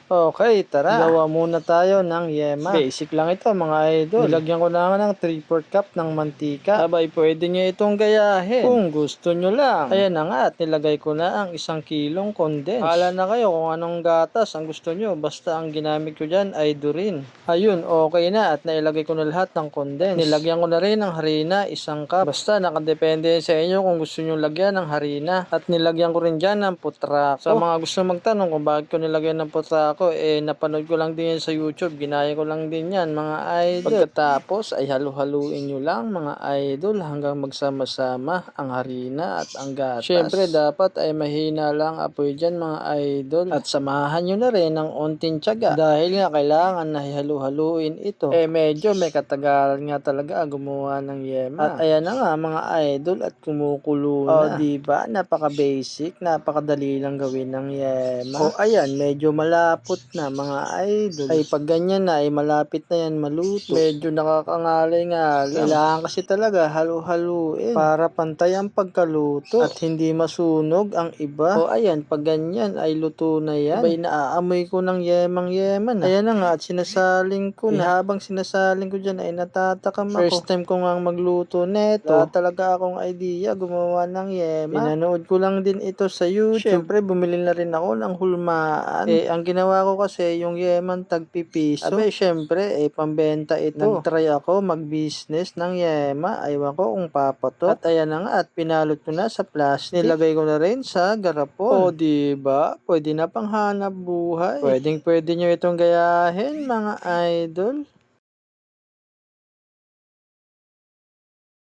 Okay, tara. Gawa muna tayo ng yema. Basic lang ito mga idol. Nilagyan ko na nga ng 3/4 cup ng mantika. Abay, pwede nyo itong gayahin kung gusto nyo lang. Ayan na nga at nilagay ko na ang 1 kilong condensed. Hala na kayo kung anong gatas ang gusto nyo. Basta ang ginamit ko dyan ay durin. Ayun, okay na at nailagay ko na lahat ng condensed. Nilagyan ko na rin ng harina 1 cup. Basta nakadepende sa inyo kung gusto nyo lagyan ng harina. At nilagyan ko rin dyan ng putrako. Sa mga gusto magtanong kung bakit ko nilagyan ng putrako, napanood ko lang din yan sa YouTube. Ginaya ko lang din yan mga idol. Pagkatapos ay halu-haluin nyo lang mga idol hanggang magsama-sama ang harina at ang gatas. Syempre dapat ay mahina lang apoy dyan mga idol. At samahan nyo na rin ng onting tiyaga. Dahil nga kailangan na halu-haluin ito. Medyo may katagalan nga talaga gumawa ng yema. At ayan na nga mga idol at kumukulo na. Diba? Napaka-basic, napakadali lang gawin ng yema. Ayan, medyo malapot na mga idol. Ay pag ganyan na ay malapit na yan maluto. Medyo nakakangalay-ngalay. Kailangan kasi talaga halu-haluin para pantay ang pagkaluto at hindi masunog ang iba. Ayan, pag ganyan ay luto na yan. Abay, naaamoy ko ng yemang-yema na. Ayan na nga at sinasaling ko na. Habang sinasaling ko dyan ay natatakam ako. First time ko nga magluto neto. Wala talaga akong idea gumawa ng yema. Pinanood ko lang din ito sa YouTube. Syempre, bumili na rin ako ng hulmaan. Ang ginawa ko kasi yung yemang tagpipiso. Abay, syempre, pambenta ito. Nag-try ako mag-business ng yema. Aywan ko kung papatot. At ayan na nga, at pinalot ko na sa plastic. Nilagay ko na rin sa garapon. Diba? Pwede na pang hanap buhay. Pwedeng pwede nyo itong gayahin, mga idol.